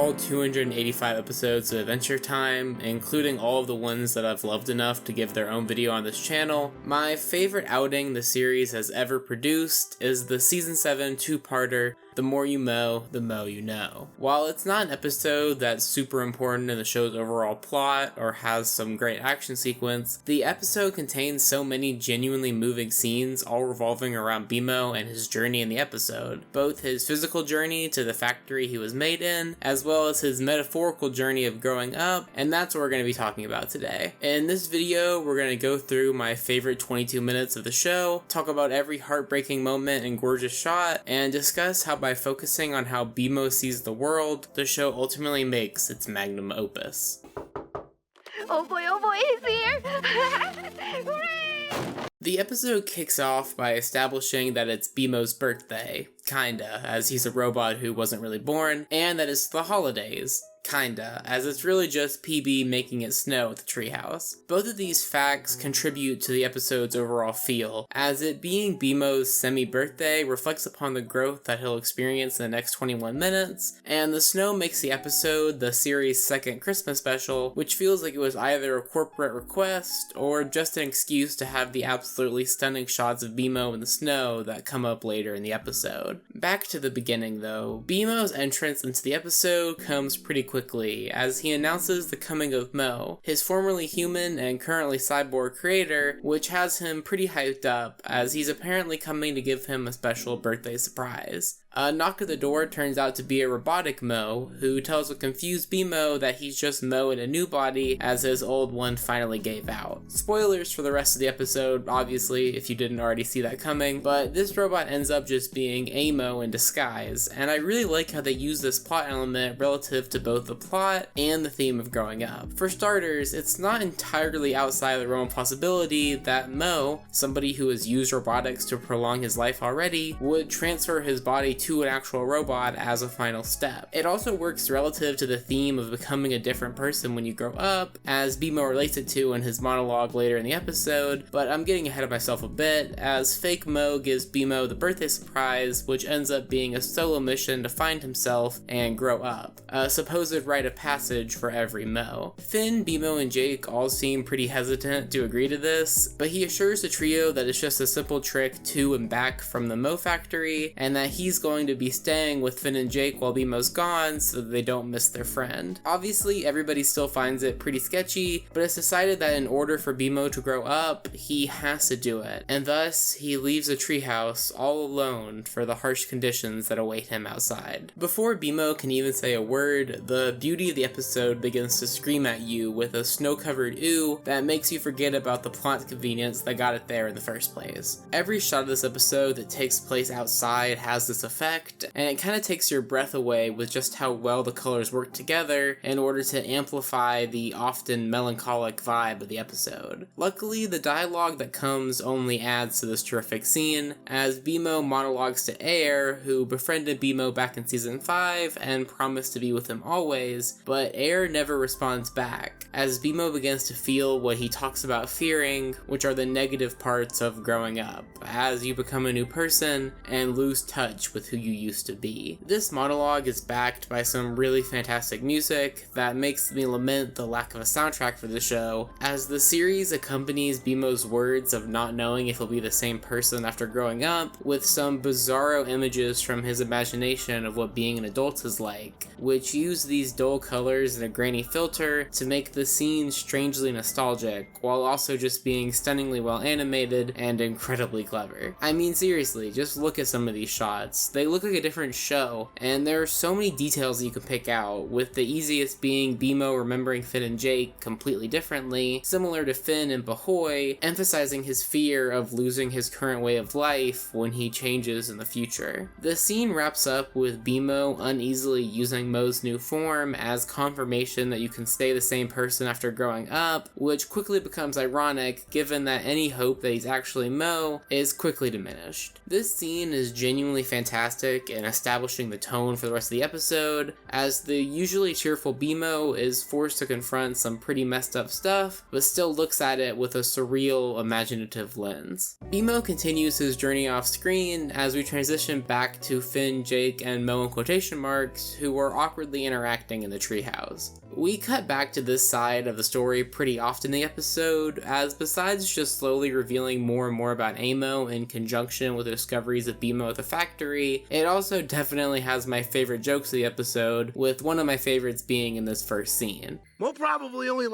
all 285 episodes of Adventure Time, including all of the ones that I've loved enough to give their own video on this channel, my favorite outing the series has ever produced is the Season 7 two-parter, The More You Mow, The Mo You Know. While it's not an episode that's super important in the show's overall plot or has some great action sequence, the episode contains so many genuinely moving scenes all revolving around BMO and his journey in the episode. Both his physical journey to the factory he was made in, as well as his metaphorical journey of growing up, and that's what we're going to be talking about today. In this video, we're going to go through my favorite 22 minutes of the show, talk about every heartbreaking moment and gorgeous shot, and discuss how by focusing on how BMO sees the world, the show ultimately makes its magnum opus. Oh boy, he's here! Hooray! The episode kicks off by establishing that it's BMO's birthday, kinda, as he's a robot who wasn't really born, and that it's the holidays, kinda, as it's really just PB making it snow at the treehouse. Both of these facts contribute to the episode's overall feel, as it being BMO's semi-birthday reflects upon the growth that he'll experience in the next 21 minutes, and the snow makes the episode the series' second Christmas special, which feels like it was either a corporate request or just an excuse to have the absolutely stunning shots of BMO in the snow that come up later in the episode. Back to the beginning though, BMO's entrance into the episode comes pretty quickly as he announces the coming of Mo, his formerly human and currently cyborg creator, which has him pretty hyped up as he's apparently coming to give him a special birthday surprise. A knock at the door turns out to be a robotic Mo, who tells a confused BMO that he's just Mo in a new body as his old one finally gave out. Spoilers for the rest of the episode, obviously, if you didn't already see that coming, but this robot ends up just being a Mo in disguise, and I really like how they use this plot element relative to both the plot and the theme of growing up. For starters, it's not entirely outside the realm of possibility that Mo, somebody who has used robotics to prolong his life already, would transfer his body to an actual robot as a final step. It also works relative to the theme of becoming a different person when you grow up, as BMO relates it to in his monologue later in the episode, but I'm getting ahead of myself a bit, as fake Mo gives BMO the birthday surprise, which ends up being a solo mission to find himself and grow up, a supposed rite of passage for every Mo. Finn, BMO, and Jake all seem pretty hesitant to agree to this, but he assures the trio that it's just a simple trick to and back from the Mo factory, and that he's going to be staying with Finn and Jake while BMO's gone so that they don't miss their friend. Obviously, everybody still finds it pretty sketchy, but it's decided that in order for BMO to grow up, he has to do it, and thus he leaves the treehouse all alone for the harsh conditions that await him outside. Before BMO can even say a word, the beauty of the episode begins to scream at you with a snow-covered ooh that makes you forget about the plot convenience that got it there in the first place. Every shot of this episode that takes place outside has this effect, and it kind of takes your breath away with just how well the colors work together in order to amplify the often melancholic vibe of the episode. Luckily, the dialogue that comes only adds to this terrific scene, as BMO monologues to Air, who befriended BMO back in season 5 and promised to be with him always, but Air never responds back, as BMO begins to feel what he talks about fearing, which are the negative parts of growing up, as you become a new person and lose touch with who you used to be. This monologue is backed by some really fantastic music that makes me lament the lack of a soundtrack for the show, as the series accompanies BMO's words of not knowing if he'll be the same person after growing up with some bizarro images from his imagination of what being an adult is like, which use these dull colors and a grainy filter to make the scene strangely nostalgic, while also just being stunningly well animated and incredibly clever. I mean, seriously, just look at some of these shots. They look like a different show, and there are so many details that you can pick out, with the easiest being BMO remembering Finn and Jake completely differently, similar to Finn and Bahoy, emphasizing his fear of losing his current way of life when he changes in the future. The scene wraps up with BMO uneasily using Mo's new form as confirmation that you can stay the same person after growing up, which quickly becomes ironic given that any hope that he's actually Mo is quickly diminished. This scene is genuinely fantastic fantastic in establishing the tone for the rest of the episode, as the usually cheerful BMO is forced to confront some pretty messed up stuff, but still looks at it with a surreal, imaginative lens. BMO continues his journey off screen as we transition back to Finn, Jake, and Mo in quotation marks, who are awkwardly interacting in the treehouse. We cut back to this side of the story pretty often in the episode, as besides just slowly revealing more and more about Amo in conjunction with the discoveries of BMO at the factory, it also definitely has my favorite jokes of the episode, with one of my favorites being in this first scene. Mo probably only,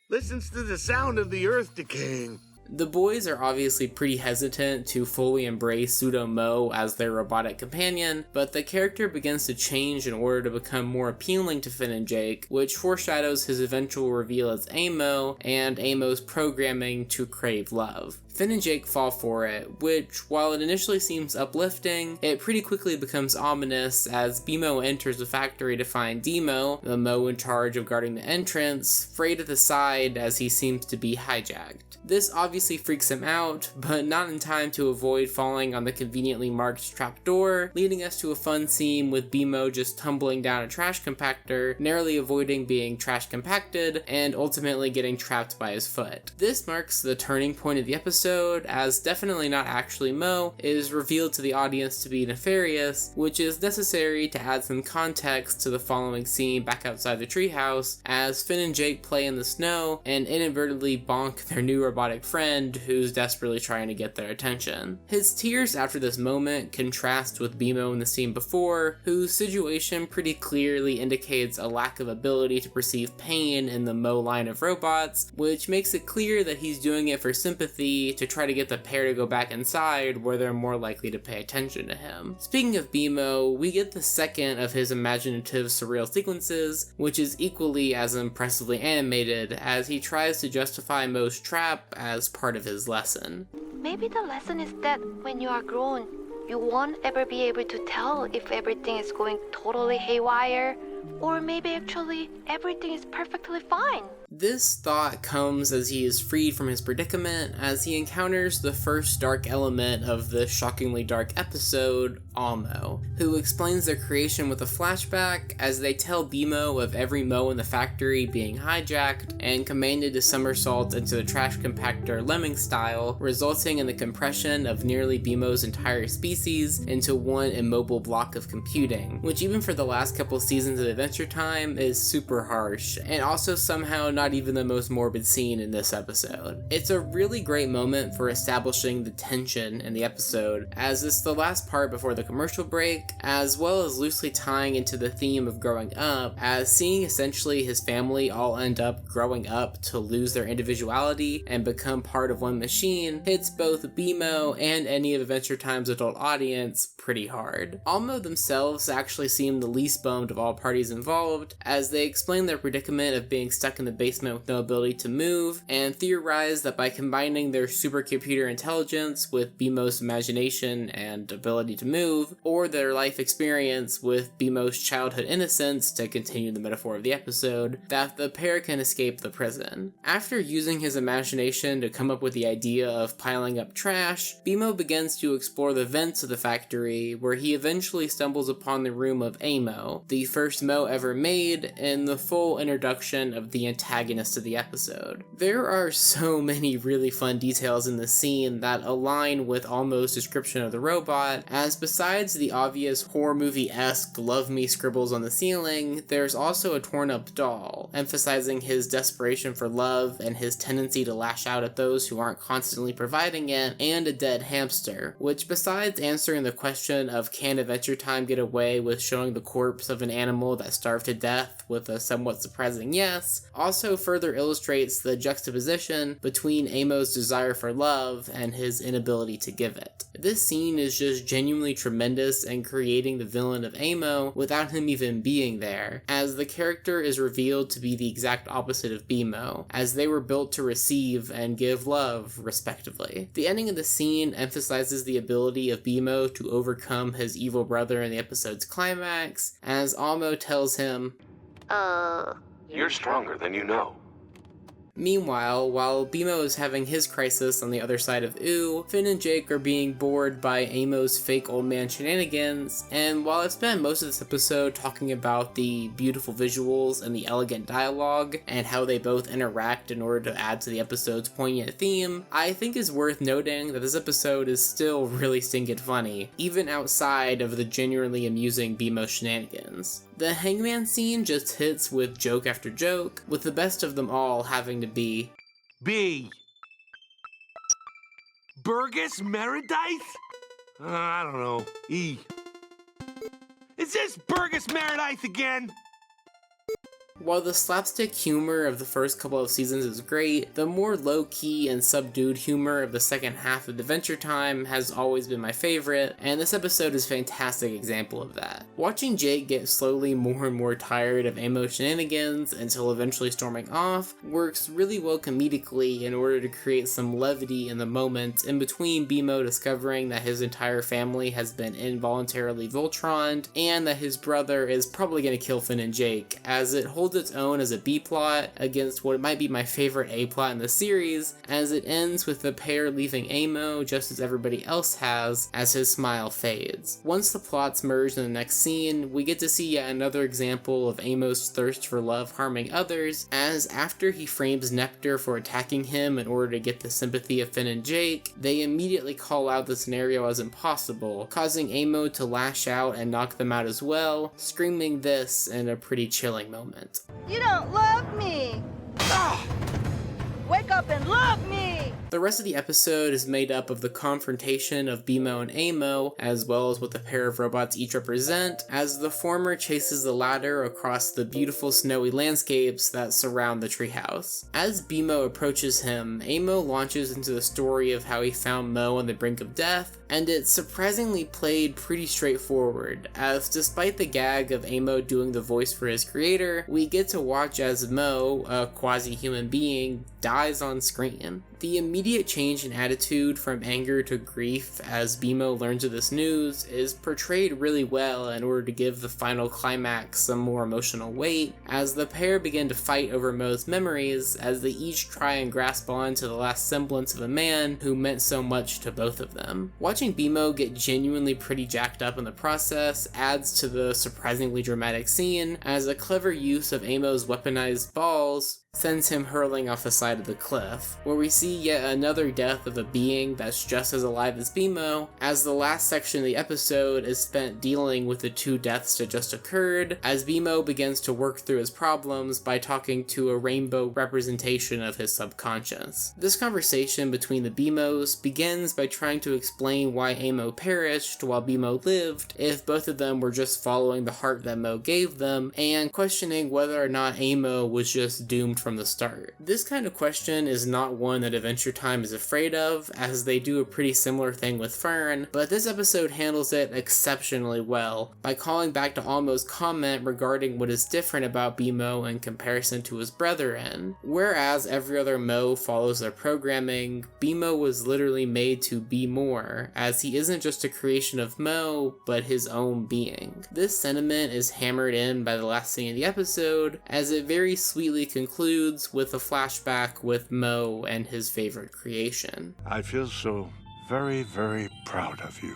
listens to the sound of the earth decaying. The boys are obviously pretty hesitant to fully embrace Pseudo-Mo as their robotic companion, but the character begins to change in order to become more appealing to Finn and Jake, which foreshadows his eventual reveal as Amo and Amo's programming to crave love. Finn and Jake fall for it, which, while it initially seems uplifting, it pretty quickly becomes ominous as BMO enters the factory to find Demo, the Mo in charge of guarding the entrance, frayed at the side as he seems to be hijacked. This obviously freaks him out, but not in time to avoid falling on the conveniently marked trapdoor, leading us to a fun scene with BMO just tumbling down a trash compactor, narrowly avoiding being trash compacted, and ultimately getting trapped by his foot. This marks the turning point of the episode, as definitely not actually Mo is revealed to the audience to be nefarious, which is necessary to add some context to the following scene back outside the treehouse, as Finn and Jake play in the snow and inadvertently bonk their new robotic friend who's desperately trying to get their attention. His tears after this moment contrast with BMO in the scene before, whose situation pretty clearly indicates a lack of ability to perceive pain in the Mo line of robots, which makes it clear that he's doing it for sympathy to try to get the pair to go back inside where they're more likely to pay attention to him. Speaking of BMO, we get the second of his imaginative surreal sequences, which is equally as impressively animated as he tries to justify Mo's trap as part of his lesson. Maybe the lesson is that when you are grown, you won't ever be able to tell if everything is going totally haywire, or maybe actually everything is perfectly fine. This thought comes as he is freed from his predicament, as he encounters the first dark element of the shockingly dark episode, Amo, who explains their creation with a flashback as they tell BMO of every Mo in the factory being hijacked and commanded to somersault into the trash compactor lemming style, resulting in the compression of nearly BMO's entire species into one immobile block of computing, which even for the last couple seasons of Adventure Time is super harsh, and also somehow not even the most morbid scene in this episode. It's a really great moment for establishing the tension in the episode, as it's the last part before the commercial break, as well as loosely tying into the theme of growing up, as seeing essentially his family all end up growing up to lose their individuality and become part of one machine hits both BMO and any of Adventure Time's adult audience pretty hard. Almo themselves actually seem the least bummed of all parties involved, as they explain their predicament of being stuck in the basement with no ability to move, and theorize that by combining their supercomputer intelligence with BMO's imagination and ability to move, or their life experience with BMO's childhood innocence, to continue the metaphor of the episode, that the pair can escape the prison. After using his imagination to come up with the idea of piling up trash, BMO begins to explore the vents of the factory, where he eventually stumbles upon the room of Amo, the first Mo ever made, and the full introduction of the antagonist of the episode. There are so many really fun details in this scene that align with Almo's description of the robot, as besides the obvious horror movie-esque love me scribbles on the ceiling, there's also a torn up doll, emphasizing his desperation for love and his tendency to lash out at those who aren't constantly providing it, and a dead hamster, which besides answering the question of can Adventure Time get away with showing the corpse of an animal that starved to death with a somewhat surprising yes, also further illustrates the juxtaposition between Amo's desire for love and his inability to give it. This scene is just genuinely tremendous in creating the villain of Amo without him even being there, as the character is revealed to be the exact opposite of BMO, as they were built to receive and give love, respectively. The ending of the scene emphasizes the ability of BMO to overcome his evil brother in the episode's climax, as Amo tells him, You're stronger than you know. Meanwhile, while BMO is having his crisis on the other side of Ooh, Finn and Jake are being bored by Amo's fake old man shenanigans, and while I've spent most of this episode talking about the beautiful visuals and the elegant dialogue, and how they both interact in order to add to the episode's poignant theme, I think it's worth noting that this episode is still really stinking funny, even outside of the genuinely amusing BMO shenanigans. The hangman scene just hits with joke after joke, with the best of them all having to be B. Burgess Meredith? I don't know. E. Is this Burgess Meredith again? While the slapstick humor of the first couple of seasons is great, the more low-key and subdued humor of the second half of Adventure Time has always been my favorite, and this episode is a fantastic example of that. Watching Jake get slowly more and more tired of Amo shenanigans until eventually storming off works really well comedically in order to create some levity in the moment in between BMO discovering that his entire family has been involuntarily Voltroned, and that his brother is probably going to kill Finn and Jake, as it holds its own as a B-plot against what might be my favorite A-plot in the series, as it ends with the pair leaving Amo just as everybody else has as his smile fades. Once the plots merge in the next scene, we get to see yet another example of Amo's thirst for love harming others, as after he frames Nectar for attacking him in order to get the sympathy of Finn and Jake, they immediately call out the scenario as impossible, causing Amo to lash out and knock them out as well, screaming this in a pretty chilling moment. You don't love me! Wake up and love me! The rest of the episode is made up of the confrontation of BMO and Amo, as well as what the pair of robots each represent, as the former chases the latter across the beautiful snowy landscapes that surround the treehouse. As BMO approaches him, Amo launches into the story of how he found Mo on the brink of death, and it's surprisingly played pretty straightforward, as despite the gag of Amo doing the voice for his creator, we get to watch as Mo, a quasi-human being, dies on screen. The immediate change in attitude from anger to grief as BMO learns of this news is portrayed really well in order to give the final climax some more emotional weight, as the pair begin to fight over Mo's memories as they each try and grasp on to the last semblance of a man who meant so much to both of them. Watching BMO get genuinely pretty jacked up in the process adds to the surprisingly dramatic scene, as a clever use of Amo's weaponized balls sends him hurling off the side of the cliff, where we see yet another death of a being that's just as alive as BMO, as the last section of the episode is spent dealing with the two deaths that just occurred, as BMO begins to work through his problems by talking to a rainbow representation of his subconscious. This conversation between the BMOs begins by trying to explain why Amo perished while BMO lived, if both of them were just following the heart that Mo gave them, and questioning whether or not Amo was just doomed from the start. This kind of question is not one that Adventure Time is afraid of, as they do a pretty similar thing with Fern, but this episode handles it exceptionally well by calling back to Almo's comment regarding what is different about BMO in comparison to his brethren. Whereas every other Mo follows their programming, BMO was literally made to be more, as he isn't just a creation of Mo, but his own being. This sentiment is hammered in by the last scene of the episode, as it very sweetly concludes with a flashback with Mo and his favorite creation. I feel so very, very proud of you.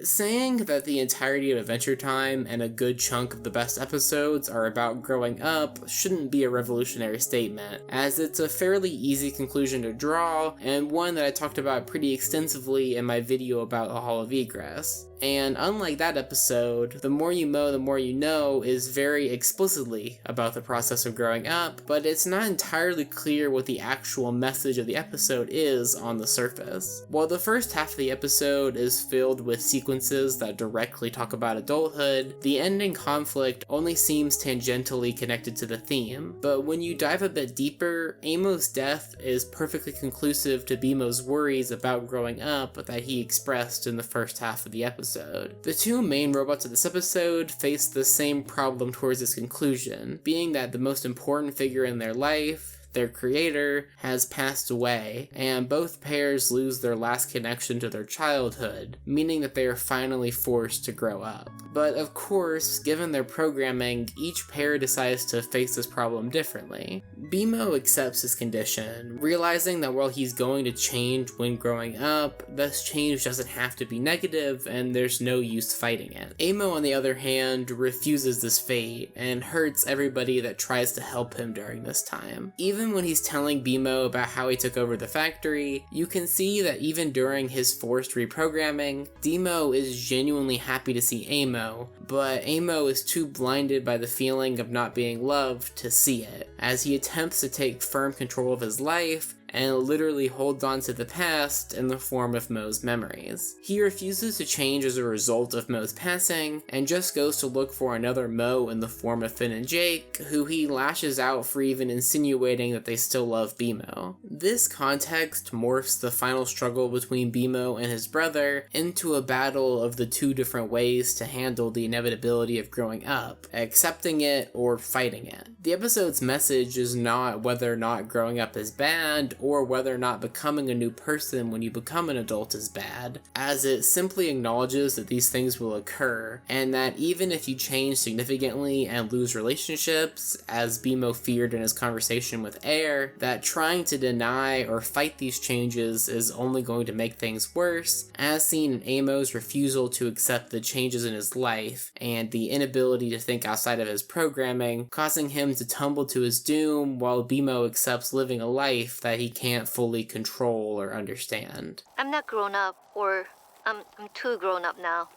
Saying that the entirety of Adventure Time and a good chunk of the best episodes are about growing up shouldn't be a revolutionary statement, as it's a fairly easy conclusion to draw, and one that I talked about pretty extensively in my video about the Hall of Egress. And unlike that episode, The More You Mow, The More You Know is very explicitly about the process of growing up, but it's not entirely clear what the actual message of the episode is on the surface. While the first half of the episode is filled with sequences that directly talk about adulthood, the ending conflict only seems tangentially connected to the theme. But when you dive a bit deeper, Amo's death is perfectly conclusive to BMO's worries about growing up that he expressed in the first half of the episode. The two main robots of this episode face the same problem towards its conclusion, being that the most important figure in their life, their creator, has passed away, and both pairs lose their last connection to their childhood, meaning that they are finally forced to grow up. But of course, given their programming, each pair decides to face this problem differently. BMO accepts his condition, realizing that while he's going to change when growing up, this change doesn't have to be negative and there's no use fighting it. Amo, on the other hand, refuses this fate and hurts everybody that tries to help him during this time. Even when he's telling BMO about how he took over the factory, you can see that even during his forced reprogramming, Demo is genuinely happy to see Amo, but Amo is too blinded by the feeling of not being loved to see it, as he attempts to take firm control of his life and literally holds on to the past in the form of Mo's memories. He refuses to change as a result of Mo's passing, and just goes to look for another Mo in the form of Finn and Jake, who he lashes out for even insinuating that they still love BMO. This context morphs the final struggle between BMO and his brother into a battle of the two different ways to handle the inevitability of growing up, accepting it or fighting it. The episode's message is not whether or not growing up is bad, or whether or not becoming a new person when you become an adult is bad, as it simply acknowledges that these things will occur, and that even if you change significantly and lose relationships, as BMO feared in his conversation with Air, that trying to deny or fight these changes is only going to make things worse, as seen in Amo's refusal to accept the changes in his life, and the inability to think outside of his programming, causing him to tumble to his doom while BMO accepts living a life that he can't fully control or understand. I'm not grown up, or I'm too grown up now.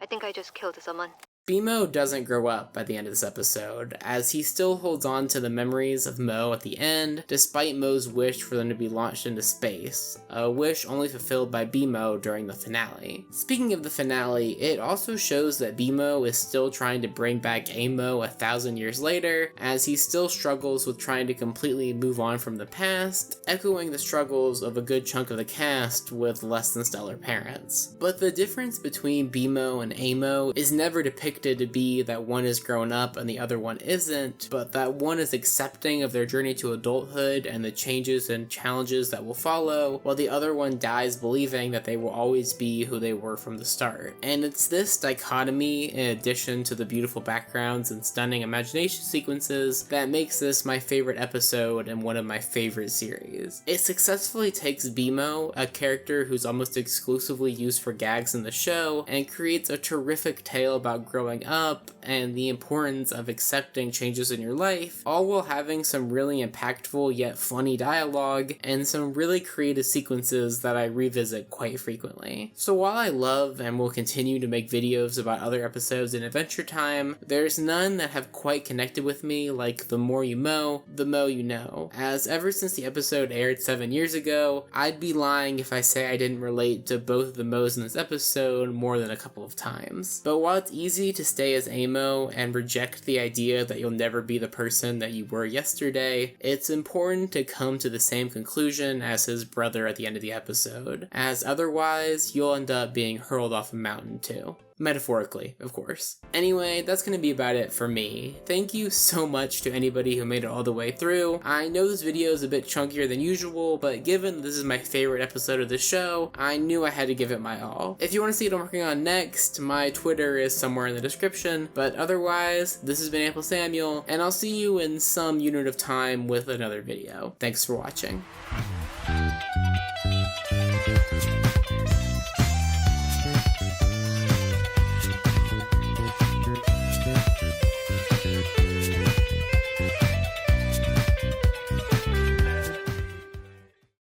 I think I just killed someone. BMO doesn't grow up by the end of this episode, as he still holds on to the memories of Mo at the end, despite Mo's wish for them to be launched into space, a wish only fulfilled by BMO during the finale. Speaking of the finale, it also shows that BMO is still trying to bring back Amo 1,000 years later, as he still struggles with trying to completely move on from the past, echoing the struggles of a good chunk of the cast with less than stellar parents. But the difference between BMO and Amo is never depicted to be that one is grown up and the other one isn't, but that one is accepting of their journey to adulthood and the changes and challenges that will follow, while the other one dies believing that they will always be who they were from the start. And it's this dichotomy, in addition to the beautiful backgrounds and stunning imagination sequences, that makes this my favorite episode and one of my favorite series. It successfully takes BMO, a character who's almost exclusively used for gags in the show, and creates a terrific tale about growing up and the importance of accepting changes in your life, all while having some really impactful yet funny dialogue and some really creative sequences that I revisit quite frequently. So while I love and will continue to make videos about other episodes in Adventure Time, there's none that have quite connected with me like The More You Mow, The Mo You Know, as ever since the episode aired 7 years ago, I'd be lying if I say I didn't relate to both of the Mo's in this episode more than a couple of times. But while it's easy to stay as Amo and reject the idea that you'll never be the person that you were yesterday, it's important to come to the same conclusion as his brother at the end of the episode, as otherwise you'll end up being hurled off a mountain too. Metaphorically, of course. Anyway, that's going to be about it for me. Thank you so much to anybody who made it all the way through. I know this video is a bit chunkier than usual, but given this is my favorite episode of the show, I knew I had to give it my all. If you want to see what I'm working on next, my Twitter is somewhere in the description, but otherwise, this has been AmpleSamuel, and I'll see you in some unit of time with another video. Thanks for watching.